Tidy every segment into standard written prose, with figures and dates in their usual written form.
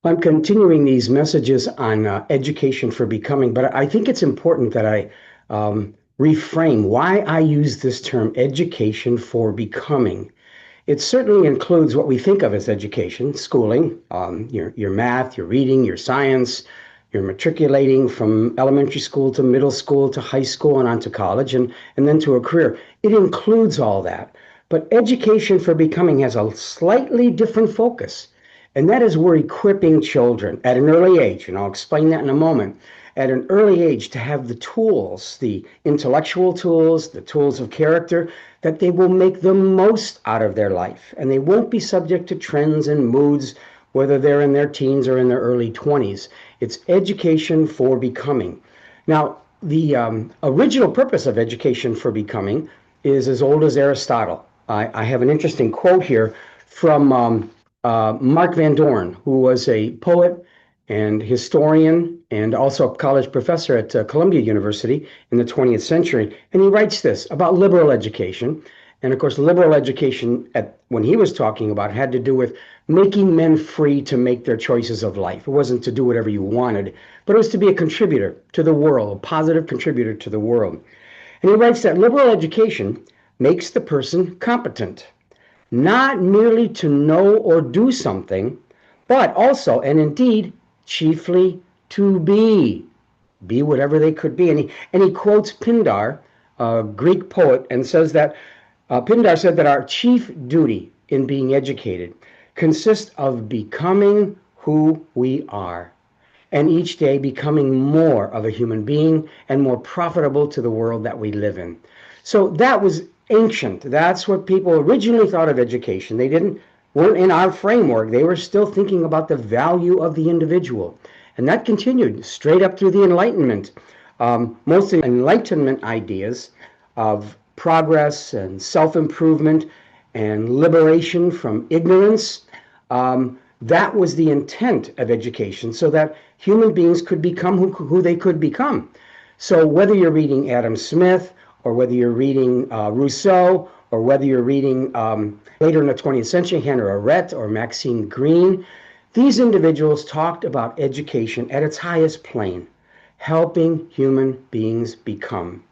I'm continuing these messages on education for becoming, but I think it's important that I reframe why I use this term education for becoming. It certainly includes what we think of as education, schooling, your math, your reading, your science, your matriculating from elementary school to middle school to high school and on to college and then to a career. It includes all that. But education for becoming has a slightly different focus. And that is we're equipping children at an early age, and I'll explain that in a moment, at an early age to have the tools, the intellectual tools, the tools of character, that they will make the most out of their life. And they won't be subject to trends and moods, whether they're in their teens or in their early 20s. It's education for becoming. Now, the original purpose of education for becoming is as old as Aristotle. I have an interesting quote here from Mark Van Dorn, who was a poet and historian and also a college professor at Columbia University in the 20th century. And he writes this about liberal education. And of course, liberal education, when he was talking about, had to do with making men free to make their choices of life. It wasn't to do whatever you wanted, but it was to be a contributor to the world, a positive contributor to the world. And he writes that liberal education makes the person competent, not merely to know or do something, but also, and indeed, chiefly to be whatever they could be. And he quotes Pindar, a Greek poet, and says that Pindar said that our chief duty in being educated consists of becoming who we are, and each day becoming more of a human being and more profitable to the world that we live in. So that was ancient. That's what people originally thought of education. They weren't in our framework. They were still thinking about the value of the individual. And that continued straight up through the Enlightenment. Most of the Enlightenment ideas of progress and self-improvement and liberation from ignorance, that was the intent of education, so that human beings could become who they could become. So whether you're reading Adam Smith, or whether you're reading Rousseau, or whether you're reading later in the 20th century, Hannah Arendt or Maxine Greene, these individuals talked about education at its highest plane, helping human beings become.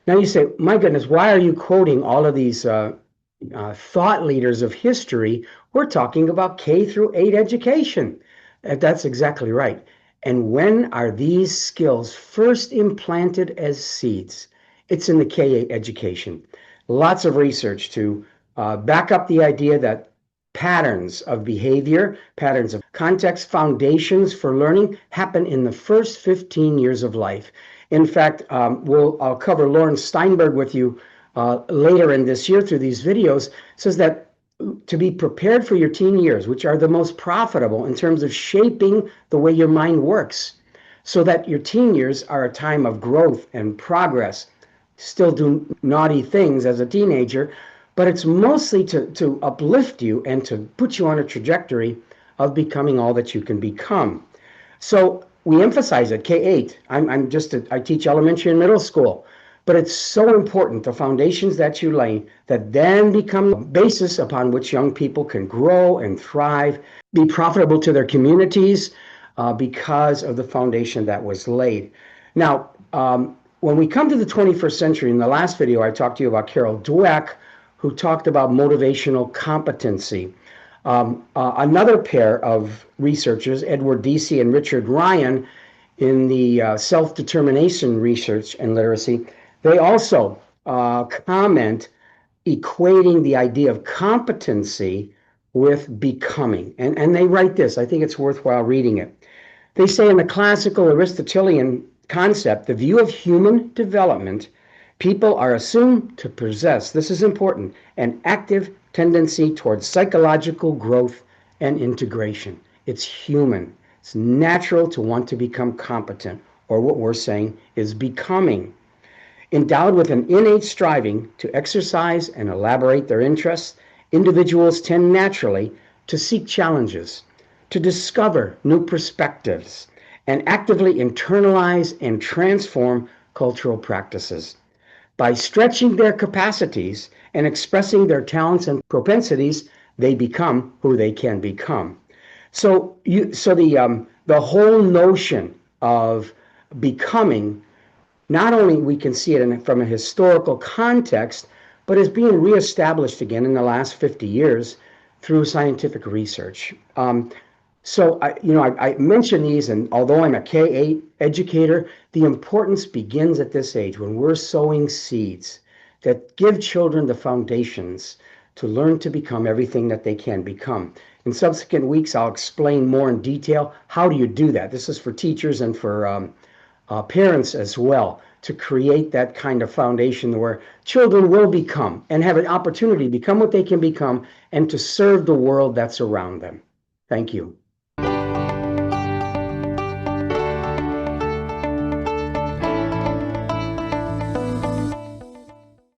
Now you say, my goodness, why are you quoting all of these thought leaders of history? We're talking about K through 8 education. That's exactly right. And when are these skills first implanted as seeds? It's in the K-8 education. Lots of research to back up the idea that patterns of behavior, patterns of context, foundations for learning happen in the first 15 years of life. In fact, I'll cover Lawrence Steinberg with you later in this year through these videos, says that to be prepared for your teen years, which are the most profitable in terms of shaping the way your mind works, so that your teen years are a time of growth and progress. Still do naughty things as a teenager, but it's mostly to uplift you and to put you on a trajectory of becoming all that you can become. So we emphasize it, K-8. I teach elementary and middle school, but it's so important, the foundations that you lay, that then become the basis upon which young people can grow and thrive, be profitable to their communities because of the foundation that was laid. Now, when we come to the 21st century, in the last video, I talked to you about Carol Dweck, who talked about motivational competency. Another pair of researchers, Edward Deasy and Richard Ryan, in the self-determination research and literacy, they also comment equating the idea of competency with becoming. And they write this, I think it's worthwhile reading it. They say in the classical Aristotelian concept, the view of human development, people are assumed to possess, this is important, an active tendency towards psychological growth and integration. It's human. It's natural to want to become competent, or what we're saying is becoming. Endowed with an innate striving to exercise and elaborate their interests, individuals tend naturally to seek challenges, to discover new perspectives, and actively internalize and transform cultural practices. By stretching their capacities and expressing their talents and propensities, they become who they can become. So the whole notion of becoming, not only we can see it from a historical context, but is being reestablished again in the last 50 years through scientific research. I mention these, and although I'm a K-8 educator, the importance begins at this age when we're sowing seeds that give children the foundations to learn to become everything that they can become. In subsequent weeks, I'll explain more in detail how do you do that. This is for teachers and for parents as well, to create that kind of foundation where children will become and have an opportunity to become what they can become and to serve the world that's around them. Thank you.